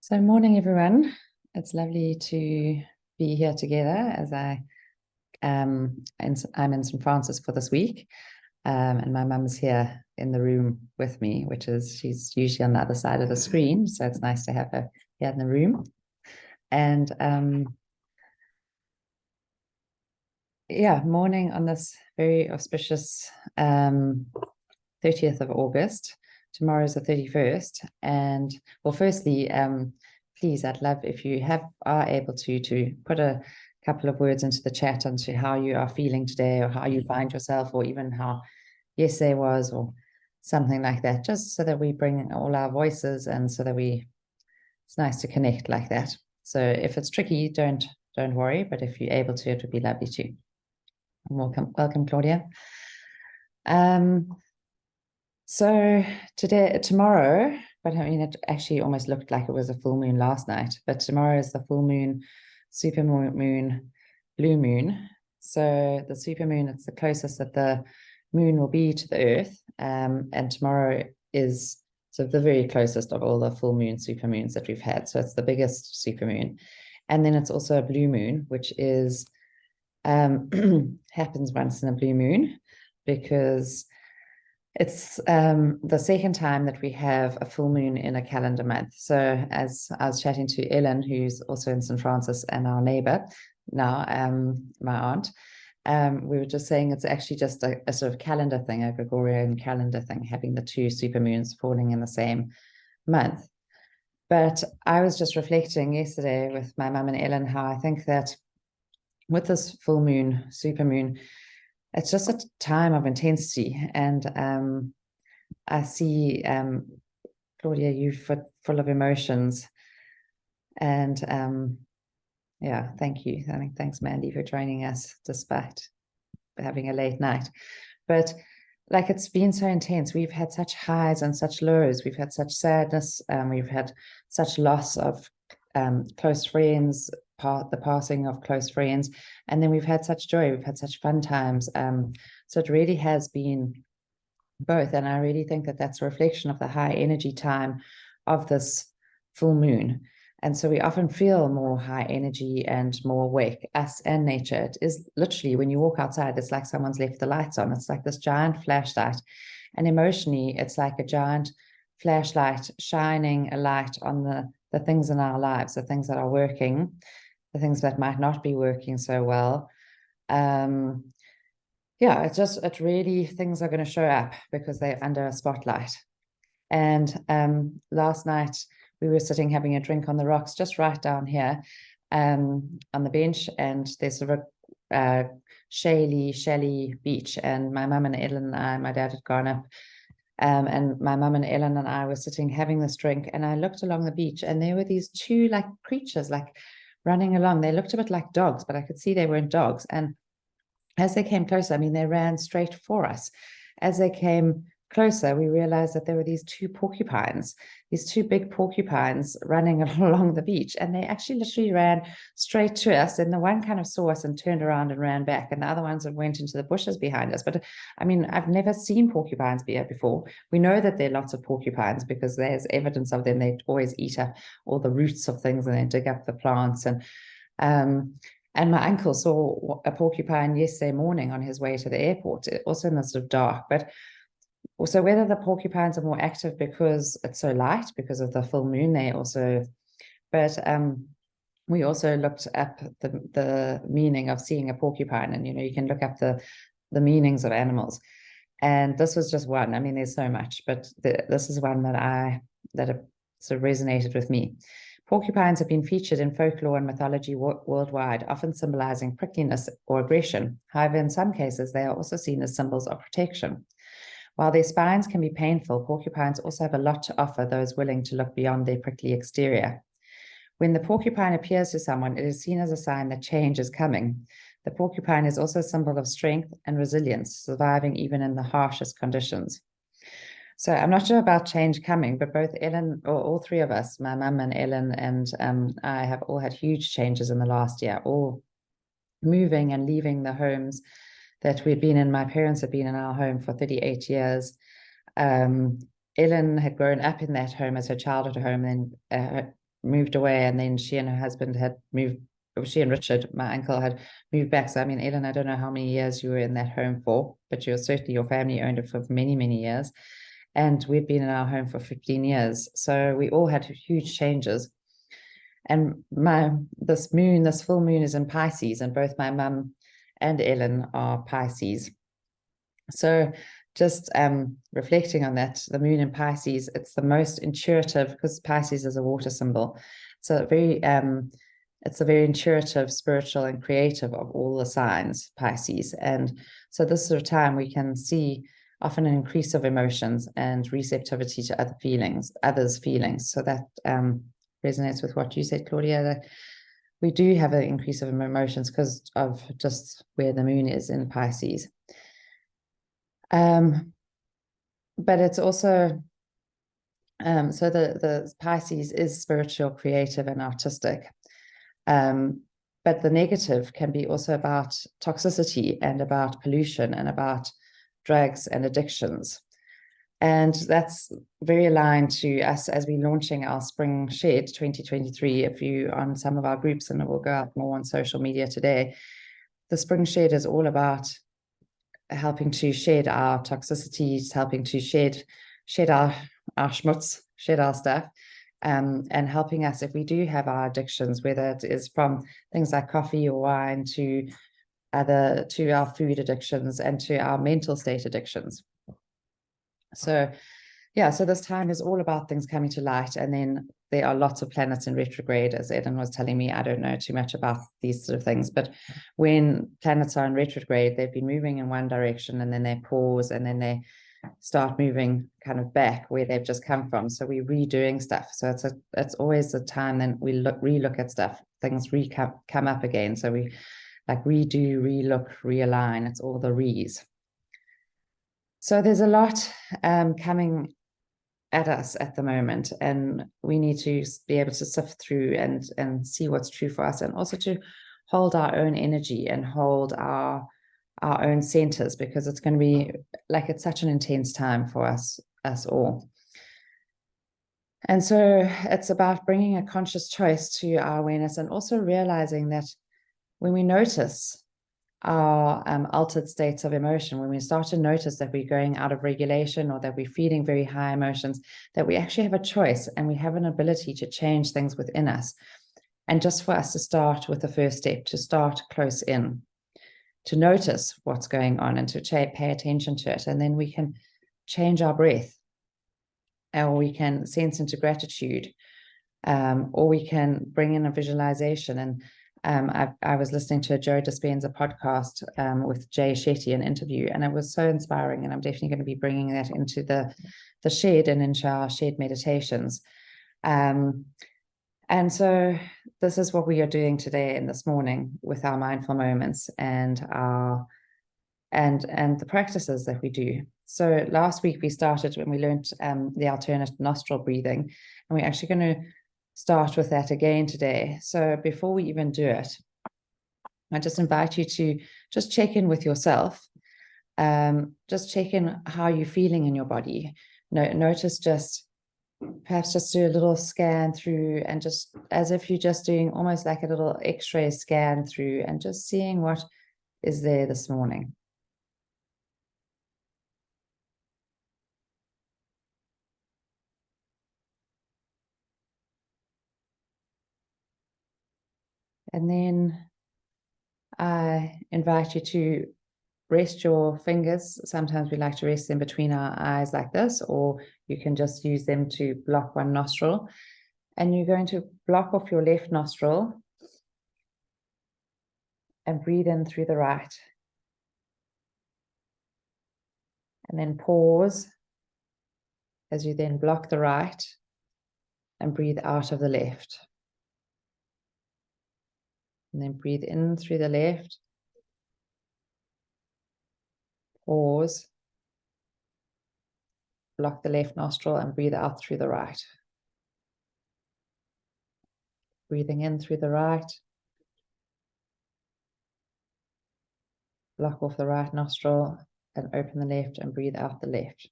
So morning, everyone. It's lovely to be here together as I'm in St. Francis for this week. And my mum's here in the room with me, she's usually on the other side of the screen. So it's nice to have her here in the room. And morning on this very auspicious 30th of August. Tomorrow is the 31st. And well, firstly, please, I'd love if you are able to put a couple of words into the chat onto how you are feeling today, or how you find yourself, or even how yesterday was, or something like that, just so that we bring all our voices, and so that it's nice to connect like that. So if it's tricky, don't worry, but if you're able to, it would be lovely too. And welcome, Claudia. So tomorrow, but I mean, it actually almost looked like it was a full moon last night, but tomorrow is the full moon, super moon, blue moon. So the super moon, it's the closest that the moon will be to the earth. And tomorrow is sort of the very closest of all the full moon, super moons that we've had. So it's the biggest super moon. And then it's also a blue moon, which is happens once in a blue moon, because it's the second time that we have a full moon in a calendar month. So as I was chatting to Ellen, who's also in St. Francis and our neighbor now, my aunt, we were just saying it's actually just a sort of calendar thing, a Gregorian calendar thing, having the two super moons falling in the same month. But I was just reflecting yesterday with my mum and Ellen how I think that with this full moon, super moon, it's just a time of intensity. And I see, Claudia, you full of emotions. And thank you. Thanks, Mandy, for joining us despite having a late night. But like, it's been so intense. We've had such highs and such lows. We've had such sadness. We've had such loss of close friends, the passing of close friends, and then we've had such joy. We've had such fun times. So it really has been both, and I really think that that's a reflection of the high energy time of this full moon. And so we often feel more high energy and more awake, us and nature. It is literally, when you walk outside, it's like someone's left the lights on. It's like this giant flashlight. And emotionally, it's like a giant flashlight shining a light on the things in our lives, the things that are working, the things that might not be working so well. It really, things are going to show up because they're under a spotlight. And last night we were sitting having a drink on the rocks just right down here, on the bench, and there's sort of a shelly beach, and my mum and Ellen and I, my dad had gone up, and my mum and Ellen and I were sitting having this drink, and I looked along the beach, and there were these two like creatures like running along. They looked a bit like dogs, but I could see they weren't dogs. And as they came closer, I mean, they ran straight for us. As they came closer, we realized that there were these two big porcupines running along the beach. And they actually literally ran straight to us. And the one kind of saw us and turned around and ran back. And the other ones went into the bushes behind us. But I mean, I've never seen porcupines before. We know that there are lots of porcupines because there's evidence of them. They always eat up all the roots of things and they dig up the plants. And my uncle saw a porcupine yesterday morning on his way to the airport, also in the sort of dark. But also, whether the porcupines are more active because it's so light, because of the full moon, we also looked up the meaning of seeing a porcupine, and you can look up the meanings of animals. And this was just one. I mean, there's so much, but this is one that sort of resonated with me. Porcupines have been featured in folklore and mythology worldwide, often symbolizing prickliness or aggression. However, in some cases, they are also seen as symbols of protection. While their spines can be painful, porcupines also have a lot to offer those willing to look beyond their prickly exterior. When the porcupine appears to someone, it is seen as a sign that change is coming. The porcupine is also a symbol of strength and resilience, surviving even in the harshest conditions. So I'm not sure about change coming, but both Ellen, or all three of us, my mum and Ellen and I, have all had huge changes in the last year, all moving and leaving the homes that we'd been in. My parents had been in our home for 38 years. Ellen had grown up in that home as her childhood home, and moved away, and then she and her husband had moved. She and Richard, my uncle, had moved back. So I mean, Ellen, I don't know how many years you were in that home for, but you were certainly, your family owned it for many, many years. And we've been in our home for 15 years. So we all had huge changes. And this full moon is in Pisces, and both my mum and Ellen are Pisces. So just reflecting on that, the moon in Pisces, it's the most intuitive, because Pisces is a water symbol. So it's a very intuitive, spiritual, and creative of all the signs, Pisces. And so this sort of time we can see often an increase of emotions and receptivity to others' feelings. So that resonates with what you said, Claudia, that we do have an increase of emotions because of just where the moon is in Pisces. But it's also, so the Pisces is spiritual, creative, and artistic. But the negative can be also about toxicity and about pollution and about drugs and addictions. And that's very aligned to us as we're launching our Spring Shed 2023. If you on some of our groups, and it will go out more on social media today, the Spring Shed is all about helping to shed our toxicities, helping to shed our schmutz, shed our stuff, and helping us if we do have our addictions, whether it is from things like coffee or wine to our food addictions and to our mental state addictions. So yeah, so this time is all about things coming to light. And then there are lots of planets in retrograde, as Eden was telling me. I don't know too much about these sort of things, but when planets are in retrograde, they've been moving in one direction, and then they pause, and then they start moving kind of back where they've just come from. So we're redoing stuff. So it's always a time then we relook at stuff, things come up again. So we like redo, relook, realign. It's all the re's. So there's a lot coming at us at the moment, and we need to be able to sift through and see what's true for us, and also to hold our own energy and hold our own centers, because it's going to be like, it's such an intense time for us all. And so it's about bringing a conscious choice to our awareness, and also realizing that when we notice our altered states of emotion, when we start to notice that we're going out of regulation, or that we're feeling very high emotions, that we actually have a choice and we have an ability to change things within us. And just for us to start with the first step, to start close in, to notice what's going on and to pay attention to it. And then we can change our breath, or we can sense into gratitude, or we can bring in a visualization. And I was listening to a Joe Dispenza podcast with Jay Shetty, an interview, and it was so inspiring. And I'm definitely going to be bringing that into the shed and into our shed meditations. And so this is what we are doing today and this morning with our mindful moments and the practices that we do. So last week we started when we learned the alternate nostril breathing, and we're actually going to start with that again today. So before we even do it, I just invite you to just check in with yourself. Just check in how you're feeling in your body. Notice perhaps just do a little scan through, and just as if you're just doing almost like a little x-ray scan through, and just seeing what is there this morning. And then I invite you to rest your fingers. Sometimes we like to rest them between our eyes like this, or you can just use them to block one nostril. And you're going to block off your left nostril and breathe in through the right. And then pause as you then block the right and breathe out of the left. And then breathe in through the left. Pause. Block the left nostril and breathe out through the right. Breathing in through the right. Block off the right nostril and open the left and breathe out the left.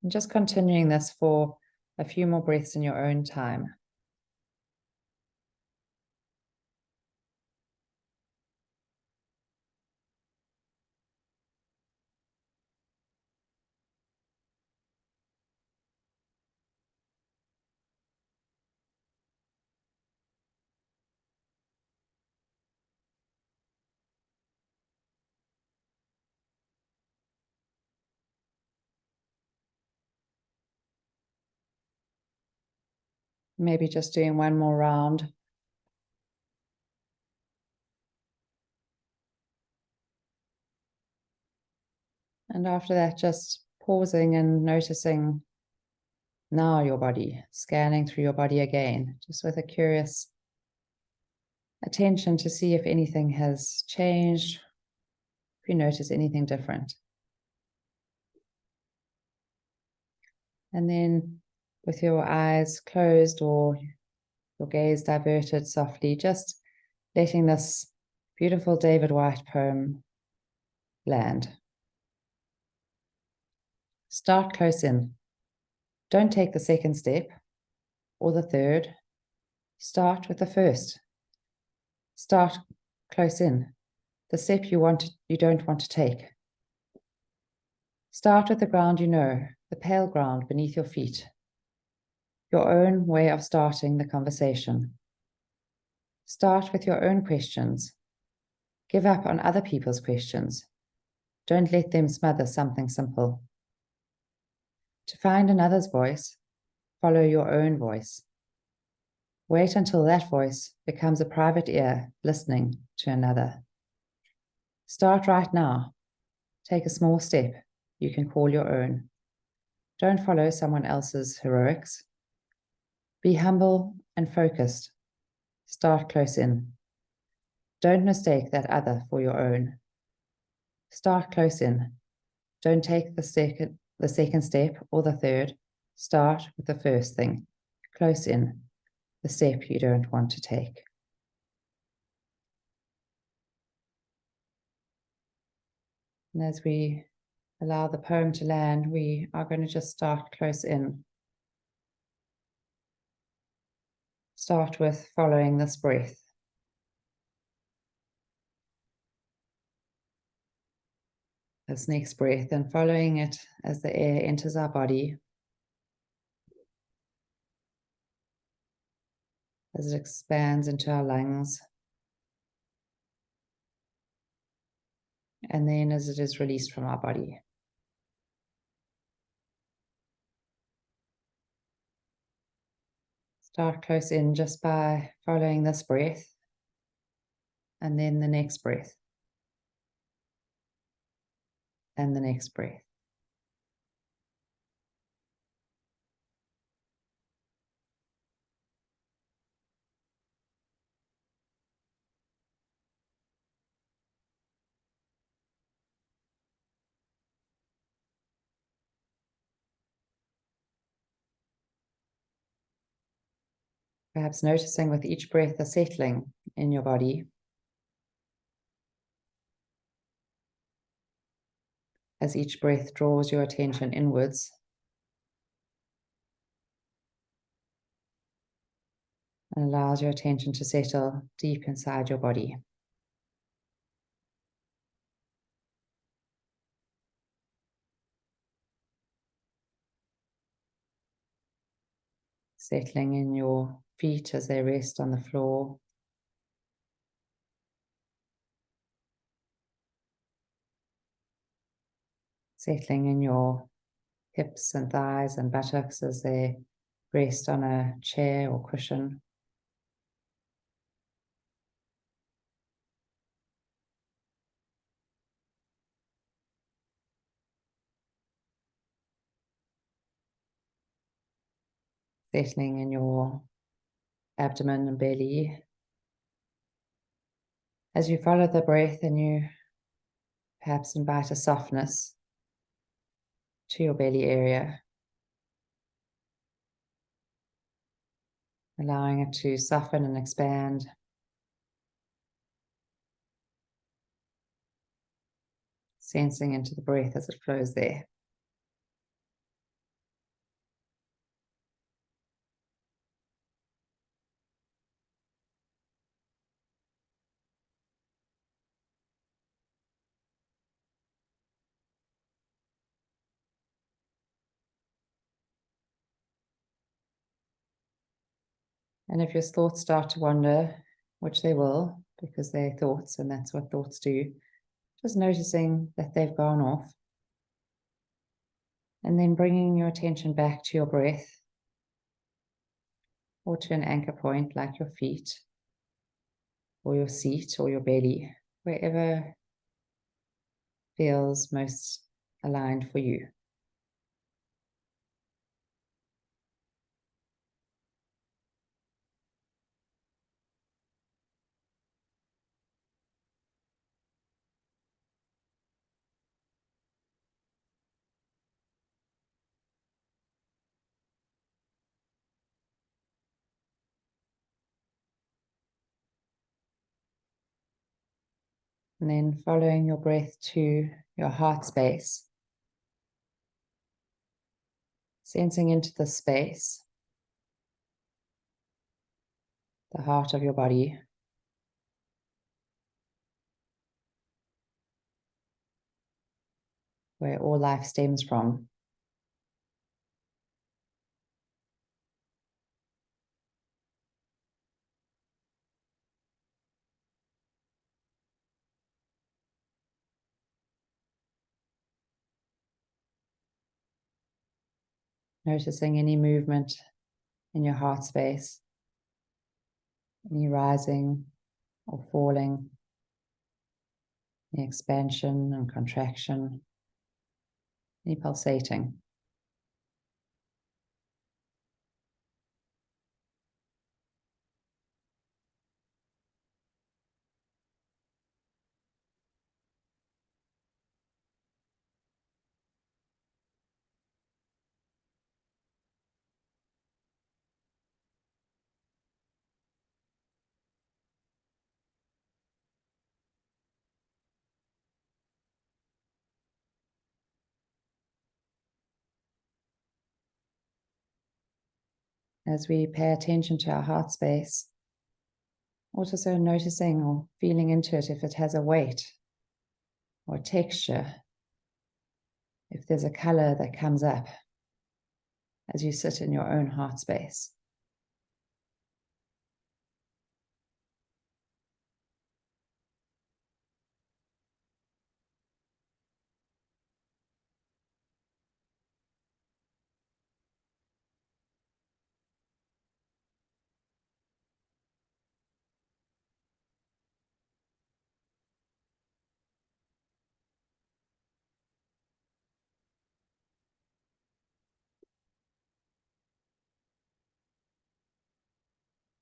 And just continuing this for A few more breaths in your own time. Maybe just doing one more round. And after that, just pausing and noticing now your body, scanning through your body again, just with a curious attention to see if anything has changed, if you notice anything different. And then with your eyes closed or your gaze diverted softly, just letting this beautiful David Whyte poem land. Start close in. Don't take the second step or the third. Start with the first. Start close in, the step you don't want to take. Start with the ground you know, the pale ground beneath your feet. Your own way of starting the conversation. Start with your own questions. Give up on other people's questions. Don't let them smother something simple. To find another's voice, follow your own voice. Wait until that voice becomes a private ear listening to another. Start right now. Take a small step you can call your own. Don't follow someone else's heroics. Be humble and focused. Start close in. Don't mistake that other for your own. Start close in. Don't take the second step or the third. Start with the first thing. Close in, the step you don't want to take. And as we allow the poem to land, we are going to just start close in. Start with following this breath. This next breath, and following it as the air enters our body, as it expands into our lungs, and then as it is released from our body. Start close in just by following this breath, and then the next breath, and the next breath. Perhaps noticing with each breath a settling in your body as each breath draws your attention inwards. And allows your attention to settle deep inside your body. Settling in your feet as they rest on the floor. Settling in your hips and thighs and buttocks as they rest on a chair or cushion. Settling in your abdomen and belly. As you follow the breath and you perhaps invite a softness to your belly area, allowing it to soften and expand. Sensing into the breath as it flows there. And if your thoughts start to wander, which they will, because they're thoughts and that's what thoughts do, just noticing that they've gone off. And then bringing your attention back to your breath or to an anchor point like your feet or your seat or your belly, wherever feels most aligned for you. And then following your breath to your heart space, sensing into the space, the heart of your body, where all life stems from. Noticing any movement in your heart space, any rising or falling, any expansion and contraction, any pulsating. As we pay attention to our heart space, also noticing or feeling into it if it has a weight or texture, if there's a color that comes up as you sit in your own heart space.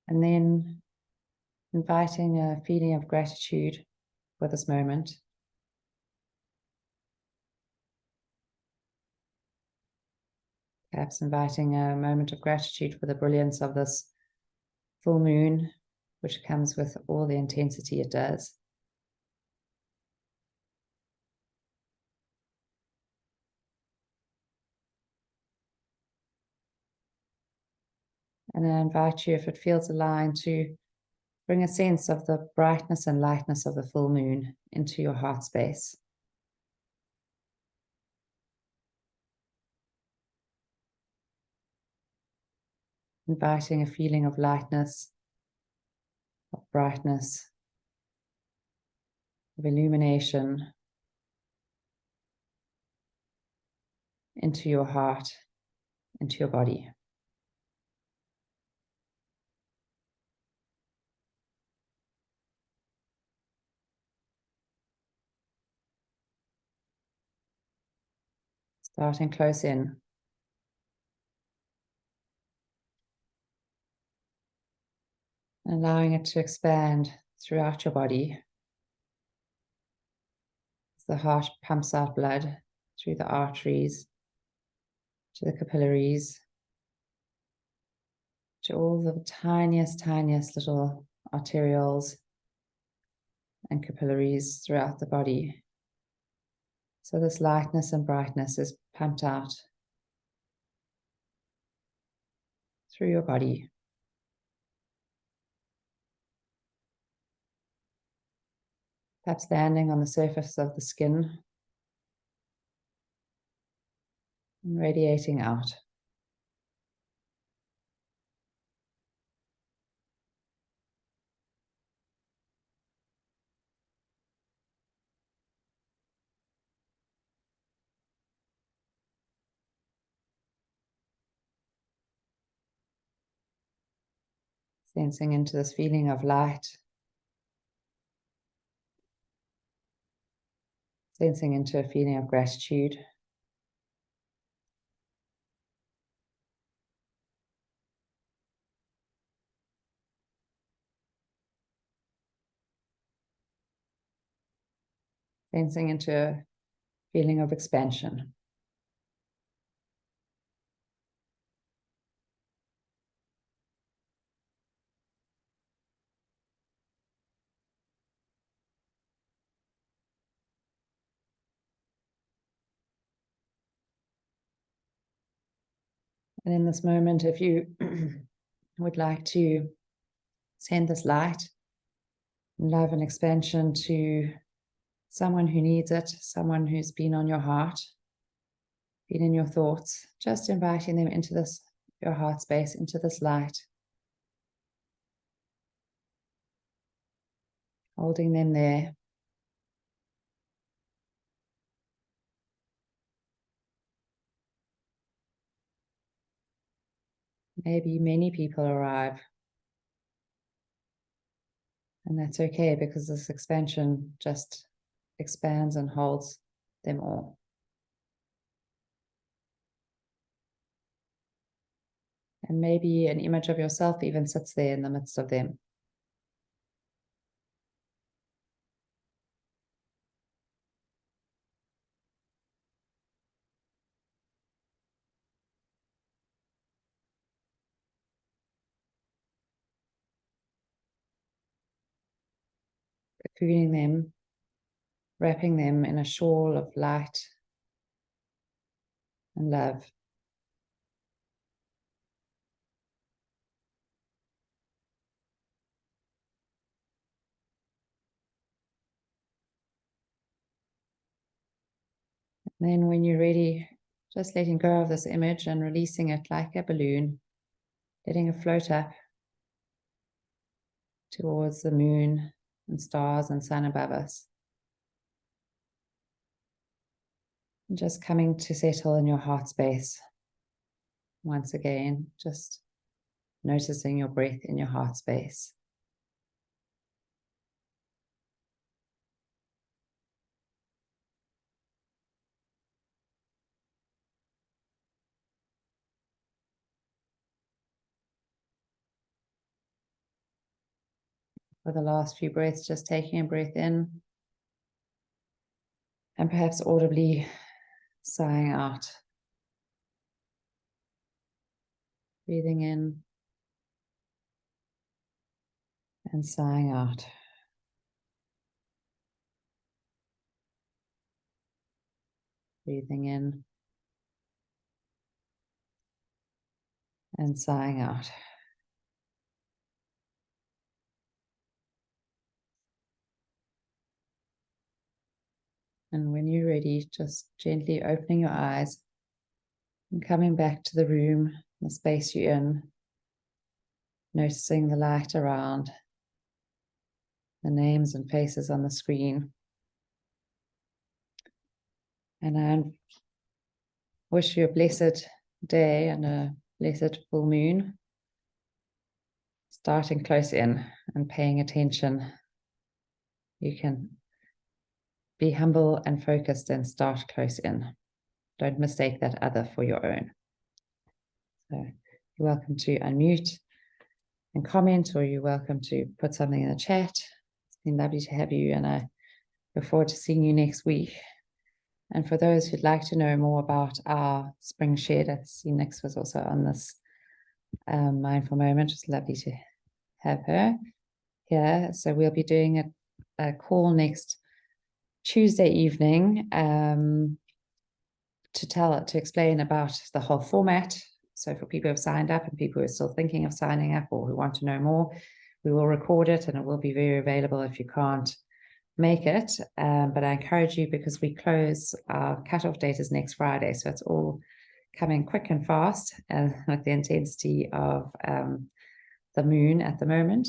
And then inviting a feeling of gratitude for this moment. Perhaps inviting a moment of gratitude for the brilliance of this full moon, which comes with all the intensity it does. And I invite you, if it feels aligned, to bring a sense of the brightness and lightness of the full moon into your heart space. Inviting a feeling of lightness, of brightness, of illumination into your heart, into your body. Starting close in. Allowing it to expand throughout your body. As the heart pumps out blood through the arteries, to the capillaries, to all the tiniest little arterioles and capillaries throughout the body. So this lightness and brightness is pumped out through your body. Perhaps landing on the surface of the skin and radiating out. Sensing into this feeling of light. Sensing into a feeling of gratitude. Sensing into a feeling of expansion. And in this moment, if you would like to send this light, love and expansion to someone who needs it, someone who's been on your heart, been in your thoughts, just inviting them into this, your heart space, into this light. Holding them there. Maybe many people arrive. And that's okay, because this expansion just expands and holds them all. And maybe an image of yourself even sits there in the midst of them. Cocooning them, wrapping them in a shawl of light and love. And then when you're ready, just letting go of this image and releasing it like a balloon, letting it float up towards the moon and stars and sun above us. And just coming to settle in your heart space. Once again, just noticing your breath in your heart space. For the last few breaths, just taking a breath in and perhaps audibly sighing out. Breathing in and sighing out. Breathing in and sighing out. And when you're ready, just gently opening your eyes and coming back to the room, the space you're in, noticing the light around, the names and faces on the screen. And I wish you a blessed day and a blessed full moon. Starting close in and paying attention. You can be humble and focused and start close in. Don't mistake that other for your own. So you're welcome to unmute and comment, or you're welcome to put something in the chat. It's been lovely to have you, and I look forward to seeing you next week. And for those who'd like to know more about our spring shed, I see Nix was also on this mindful moment. It's lovely to have her here. So we'll be doing a call next Tuesday evening to explain about the whole format. So for people who have signed up and people who are still thinking of signing up or who want to know more, we will record it and it will be very available if you can't make it. But I encourage you, because we close, our cutoff date is next Friday. So it's all coming quick and fast with the intensity of the moon at the moment.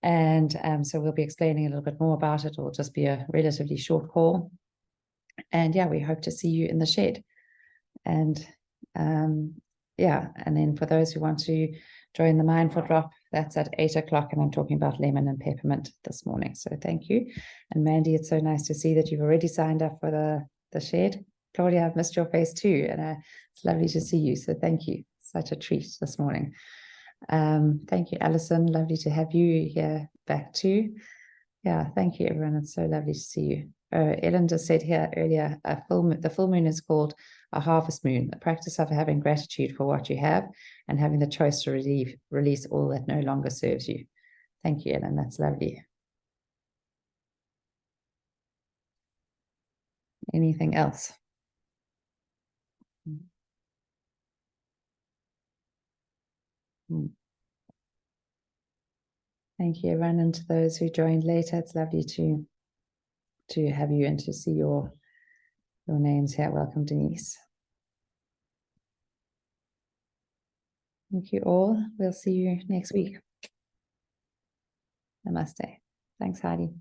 And so we'll be explaining a little bit more about it. It'll just be a relatively short call. And yeah, we hope to see you in the shed. And yeah, and then for those who want to join the Mindful Drop That's at 8 o'clock, and I'm talking about lemon and peppermint this morning. So thank you. And Mandy, it's so nice to see that you've already signed up for the shed. Claudia, I've missed your face too, and it's lovely to see you. So thank you. Such a treat this morning. Thank you, Alison. Lovely to have you here back too. Yeah, thank you, everyone. It's so lovely to see you. Ellen just said here earlier, the full moon is called a harvest moon, the practice of having gratitude for what you have and having the choice to release all that no longer serves you. Thank you, Ellen. That's lovely. Anything else? Thank you, everyone, and to those who joined later. It's lovely to have you and to see your names here. Welcome, Denise. Thank you all. We'll see you next week. Namaste. Thanks, Heidi.